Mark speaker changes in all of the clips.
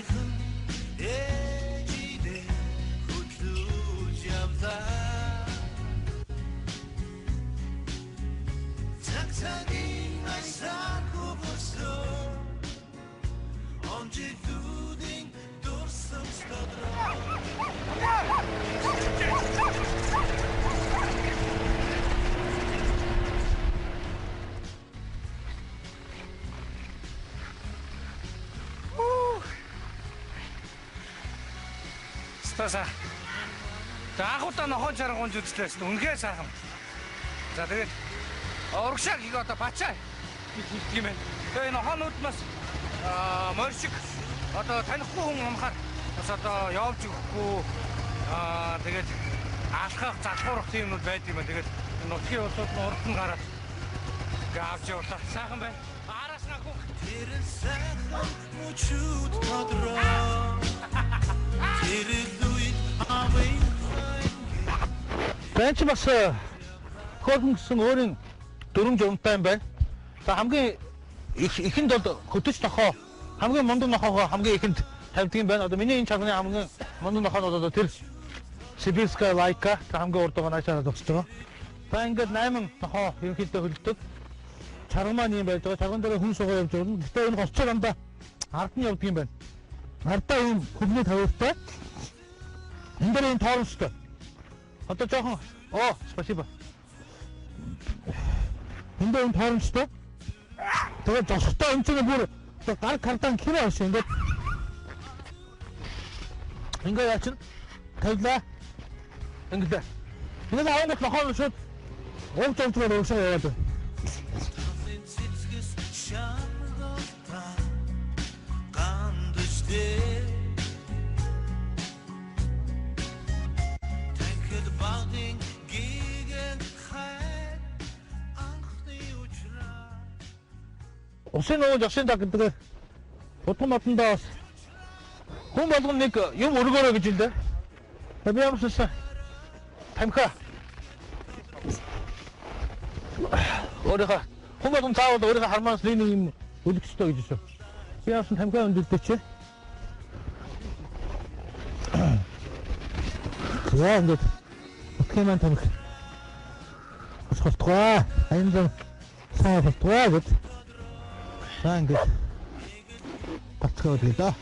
Speaker 1: Сайхан ээжидээ хөтлөж явлаа. Цагийн айсаар хөвөсөн онжидүүдийн дурсам стодроо.
Speaker 2: За анхудаа нохоо чаргуунж үзлээс үнэхээр сайхан. За тэгээд урагшаа гих одоо бачаа хийх юм байна. Тэгээ нохоонууд бас морьшиг одоо танихгүй хүн амхаар бас одоо явж өгөхгүй тэгээд алхах залхуурах тиймнүүд байд юм байна. Тэгээд нутгийн улсууд нь урд нь гараад авч явуулаа. Сайхан байна. Араас нь ахуй.
Speaker 1: Тэр сайхан мөчүүд тодроо.
Speaker 3: Бэнч бас хөрөнгөсөн өөрийн дөрвөн журмтай юм байна. За хамгийн ихэнд бол хөтөч нохоо хамгийн мундаг нохоогоо хамгийн ихэнд тавьдаг юм байна. Одоо миний энэ чарганы хамгийн мундаг нохоо нь одоо тэр Сибирская лайка хамгийн урд байгаа наашаа зогсож байгаа. За ингээд 8 нохоо ерөнхийдөө хөлдөг. Чарга маань юм байж байгаа. Чарган дээр хүн суугаа явж байгаа. Гэтэ энэ госчор андаа ард нь явдаг юм байна. Ардаа юм хөвний тавьтай. Энэ дээр энэ тоормстой. Одоо жоохон спасибо. Энэ дээр энэ тоормстой. Тэгээд зогстой энэ чинь бүр гар кардан кирээ авсан ингээд. Ингээд яачин тавлаа. Ингээд. Энэ аваад нохоо шууд ууж авчраад уушаа яваад байна. Усын ууж осын даг гэдэг утган матандаа бас хүн болгон нэг юм өргөөрэй гэж хэлдэг. Би ямарчсан тамхи өөрийнхөө хүн болгон цаавал өөрийнхөө хармаас нэг юм үлгэжтэй гэж шүү. Би ямарчсан тамхи өндөлдөж чи. Яа ингээд утган тамхи. Осголтгоо. Аян саафтгаа гэж. За ингээд бацгаад гэлээ.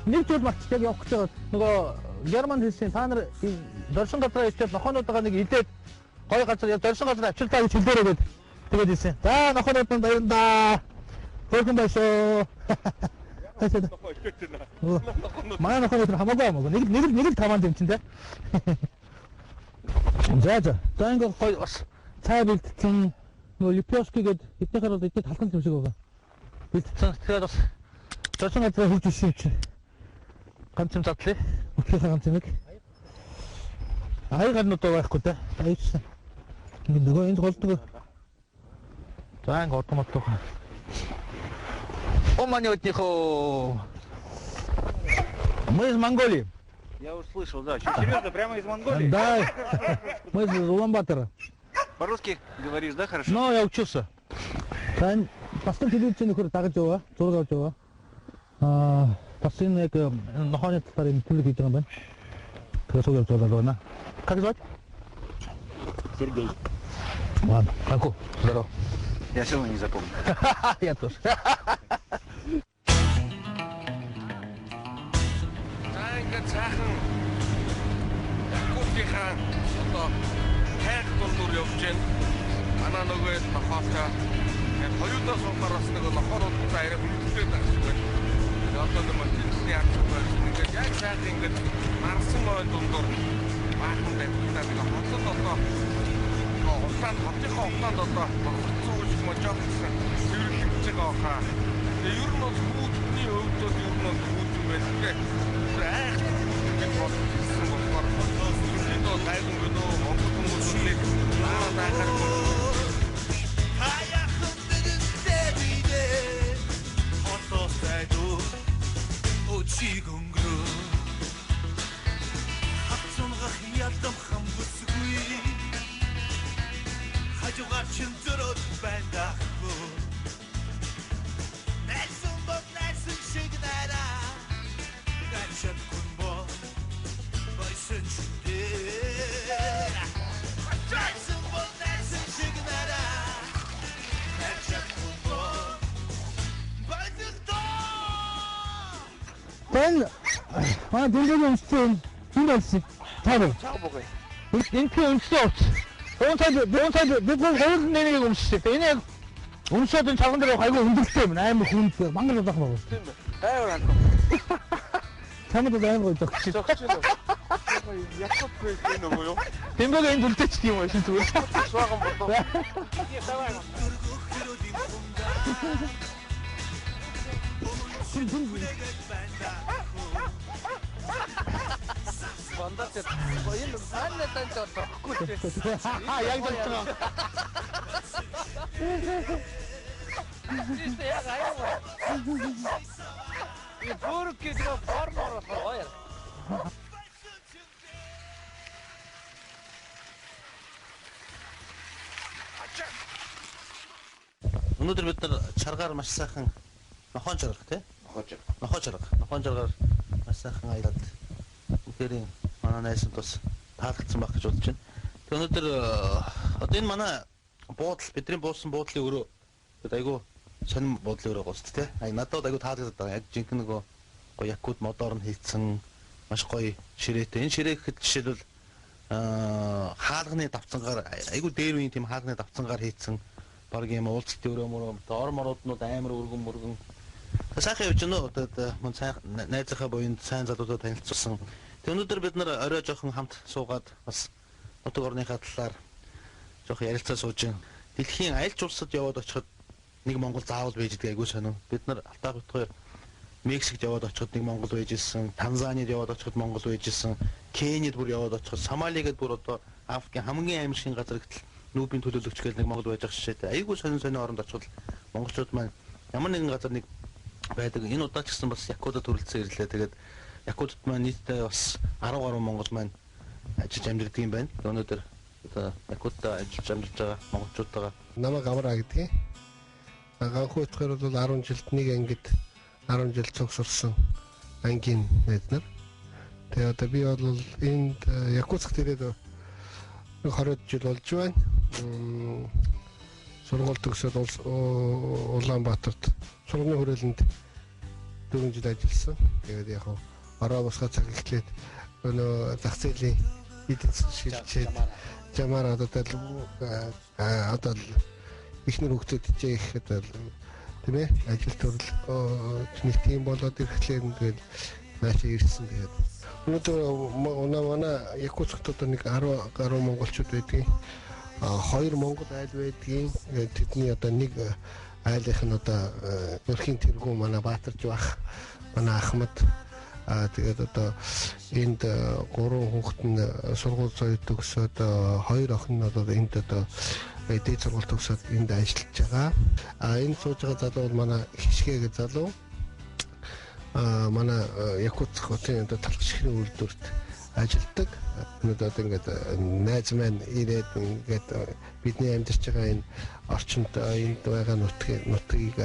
Speaker 3: Нэг зүйл мартчихаг явах гэж байгаа. Нөгөө Герман хэлсэн та нар доршин газар ичээд нохоонуудаа нэг идээд гой газар доршин газар авчиртаа гэж хэлдээрээ гээд тэгээд хэлсэн. За нохоонууд нь баярлалаа. Хөргөн байшоо. Хасаад. Манай нохоонууд хамаагүй. Нэг л таван юм чинь те. За ингээд гой бас цай бэлдсэн. Нөгөө Липёски гээд эднийхээр бол эдний талхан юм шиг байгаа. Бэлдсэн. Тэгэхээр бас доршин газар хурж ирсэн чинь. Ганц юм задлаа. Өглөөсөө ганц юм. Аяг гарнууд байхгүй те. Аяжсан. Ингээд нөгөө энэ голдог. За ингээд автомат. Оманётнихо. Мы из Монголии.
Speaker 4: Я услышал, да. Что, серьезно, прямо из Монголии?
Speaker 3: Да. Мы из Улан-Батора.
Speaker 4: По-русски говоришь, да, хорошо?
Speaker 3: Ну, я учился. Тань, пастор телевизионный хор дагаж яваа, зураг авч яваа. Бас энэ яг нохооны талаар юм төлөв хийж байгаа юм байна. Тэгэхээр суулж яваад байна. Как звать?
Speaker 4: Сергей.
Speaker 3: Ладно, Канку, здорово.
Speaker 4: Я все равно не запомнил.
Speaker 3: Я тоже.
Speaker 2: Ингээд сайхан Якутийн одоо хайх дундуур явж байна. Манай нөгөө нохоотой ингээд хоёудаас суулгаар бас нэг нохоорууд арай хөлтөлтэй байх шиг байна. Одоо нэг машинны арчтай ингээд яг сайхан ингээд марсан мойн дундуур баахан байдлаа нэг хотод одоо улаан хотынхоо улаанд одоо бохирцсон үеч можоод гэсэн цэвэрлэгдэж байгаа хаа. Тэгээ ер нь бол хүүхдний өвд бол ер нь бол хүүхдэн байх. Тэгээ айх ингээд болсон болохоор ерөнхийдөө тайван гэнөө Монгол хүмүүсийг даахаар
Speaker 1: хаяхан дэгдээ хотоос тайдуу очиг өнгөрөө хацунгах ядам хам бүсгүй хажуугаар чин зөрөөд байна даахгүй найсан алтан шүтээ Jackson бол найсан шиг нараа
Speaker 3: Then, didn't understand. Tabii. Энэ үнсээ бид хоёр нэг үнсээ. Энэ үнсээд энэ цагаан дээр хайгуу хүндэлтэй юм. Амар хүнд мангар удах байна.
Speaker 2: Тийм ээ. Тайвар хандсан.
Speaker 3: Чамд амар удах.
Speaker 2: Якоб байх юм уу юу?
Speaker 3: Тэмдэг энэ дүлтэй ч юм уу шин зүгээр.
Speaker 2: Шугам бодоо. Бандат энэ санаа таньж болохгүй дээ.
Speaker 3: Яг зөвхөн.
Speaker 2: Тийш яг аяа. И бүрк гэдэг формоор хоёр.
Speaker 5: Өнөөдөр бид нар чаргаар маш сайхан нохон чарга тий? Нохон чаргаар маш сайхан аялаад үнэхээр манай найзууд бас таалагдсан байх гэж бодож байна. Тэгээ өнөөдөр одоо энэ манай буудал бидний буусан буудлын өрөө айгу сонир буудлын өрөө гост тий? Надад айгу таалагдаад байгаа. Яг жинхэнэ нөгөө гоё якут модоор нь хийцэн маш гоё ширээтэй. Энэ ширээ гэхэд жишээлбэл хаалганы давцангаар айгу дээр үеийн тийм хаалганы давцангаар хийцэн баг юм уулзалтын өрөө мөрөө ор морууднууд амар өргөн сайхан явж байна уу одоо мөн сайн найзынхаа буйнд сайн залуудаа танилцуулсан. Тэг өнөөдөр бид нар орой жоохон хамт суугаад бас нутаг орныхаа талаар жоохон ярилцаа сууж байна. Дэлхийн аль ч улсад яваад очиход нэг Монгол заавал байж идэг айгүй сонио. Бид нар алтаа битгаар Мексикт яваад очиход нэг Монгол байж исэн, Танзанид яваад очиход Монгол байж исэн, Кенияд бүр яваад очиход, Сомалигэд бүр одоо Африкийн хамгийн аим шиг газар гэтэл нүүбийн төлөөлөгч гэж нэг Монгол байж байгаа шишээтэй. Айгүй сонио оронд очиход монголчууд маань ямар нэгэн газар нэг байдаг. Энэ удаа ч гэсэн бас Якутад төрөлцсөн ирлээ. Тэгээд Якутад маань нийтдээ бас 10 гаруй монгол маань ажиллаж амьдардаг юм байна. Өнөөдөр одоо Якутад ажиллаж амьдарч байгаа монголчуудаа
Speaker 6: намайг Амраа гэдэг. Анхны утгаар бол 10 жилд нэг ангид 10 жил цугсарсан ангийн найз нар. Тэгээ одоо би бол энд Якутск ирээд 20 жил болж байна. Сургууль төгсөөд Улаанбаатарт сургуулийн хүрээлэнд 4 жил ажилласан. Тэгээд яг ороо босгоо цаг эхлээд өнөө зах зээлийн эдийн засгийн шилжээд жамаар одоо ихнэр хөгжөөд ичээхэд тийм ээ ажил төрөл нэг тийм болоод ирэхлээр тэгээд наашаа ирсэн. Тэгээд өнөөдөр манай Якутскт одоо нэг 10 гаруй монголчууд байдгийг 2 монгол айл байдгийг тэдний одоо нэг айлынх нь одоо өрхийн тэргүү манай Баатарж бах манай Ахмад тэгээд одоо энд 3 хүүхэд нь сургууль соёл төгсөөд 2 охин нь одоо энд одоо дээд сургууль төгсөөд энд ажиллаж байгаа. Энэ сууж байгаа залуу бол манай хишгээ гэж залуу. Манай Якутск хотын одоо талхшихрийн үйлдвэрт ажилладаг. Өнөөдөр ингээд найз маань ирээд ингээд бидний амьдарч байгаа энэ орчинд энд байгаа нутгийг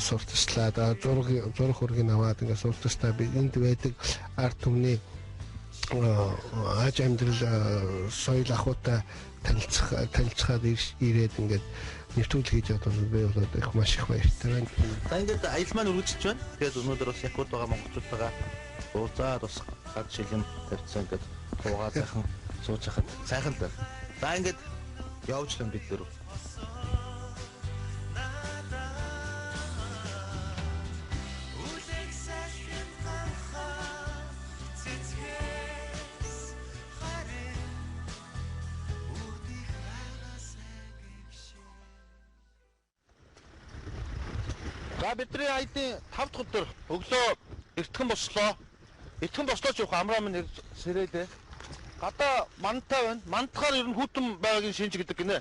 Speaker 6: сурталчлаад зураг хөргийг аваад ингээд сурталчлаа би энд байдаг ард түмний аж амьдрал соёл ахуйтай танилцахад ирээд ингээд нэвтрүүлэг хийж байгаа би бол их маш их баяртай байна.
Speaker 5: За ингээд аялал маань үргэлжилж байна. Тэгээд өнөөдөр бас Якут байгаа монголчуудаа уулзаад бас гад шилэн тавьсан ингээд туугаа сайхан сууж хахад сайхан л байна. За ингээд явж л бид дөрөв.
Speaker 3: За бидний айдын 5 дахь өдөр өглөө эртхэн бослоо. Эртхэн бослоо ч явах амраа минь сэрээлээ. Гадаа мантай байна. Мантахаар ер нь хүүтэн байгагийн шинж гэдэг гинэ.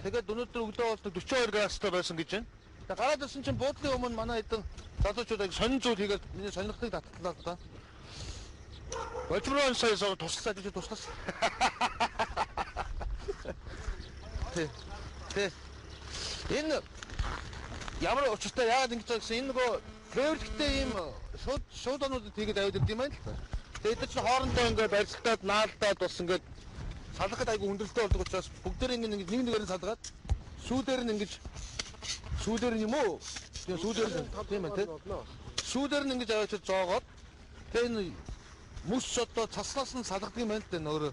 Speaker 3: Тэгээд өнөөдөр өглөө бол 42 градустай байсан гэж байна. Тэгээд гараад ирсэн чинь буудлын өмнө манай эдэн залуучууд сонин зүйл хийгээд миний сонирхлыг татгалаа та. Боловрон сая туслаад гэж туслаас. Тэ. Энэ ямар учиртай яагаад ингэж байгаа гэсэн энэ нөгөө клеверлэгтэй ийм шуудануудад тэгээд аваад ирд юм байна л та.
Speaker 5: Тэгээд чинь хоорондоо ингээд барилтаад наалтаад бас ингээд салгахад айгүй хүндрэлтэй болдог учраас бүгдээр ингээд нэг нэгээр нь салгаад сүүдээр нь ингээд сүүдээр нь юм уу? Тийм сүүдээр нь тийм ээ тийм. Сүүдээр нь ингээд аваад зоогоод тэгээд энэ мөс одоо цаснаас нь салгадаг юм байна л дээ нөөрэ.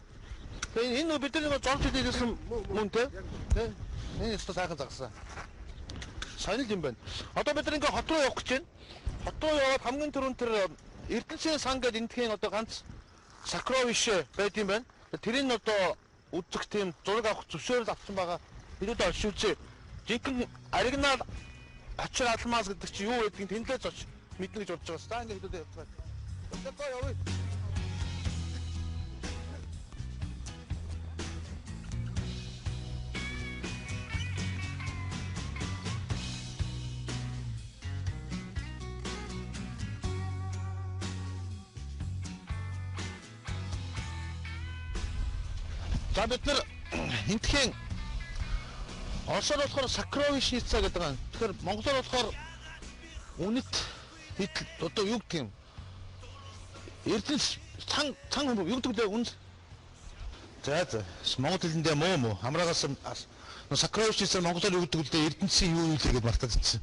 Speaker 5: Тэгээд энэ бидний нэг зорж идэлсэн мөн тийм. Энэ өстө сайхан загсан. Сайн л юм байна. Одоо бид ингээд хот руу явах гэж байна. Хот руу яваад хамгийн түрүүнд тэр Эрдэнэсийн сан гэдэг энтхийн одоо ганц сакровиш байд юм байна. Тэрийг одоо үзэх тийм зураг авах зөвшөөрөл авсан байгаа. Бидүүд олшүүлжээ. Жинхэнэ оригинал очир алмаз гэдэг чинь юу байдгийг тэндлэж очиж мэднэ гэж бодож байгаа. За ингээд хэдүүд явцгаа. Одоо явъя. За бид нар энтхийн Оросоор болохоор сакровишница гэдэг байна. Тэгэхээр монголоор болохоор үнэт одоо юу гэх юм? Эрдэнэс цан юу гэдэг вэ? Үн. За монгол хэлэндээ муу хамраагаас сакровишница монголоор юу гэдэг вэ? Эрдэнэсийн юу вэ гэдээ мартаад ирсэн.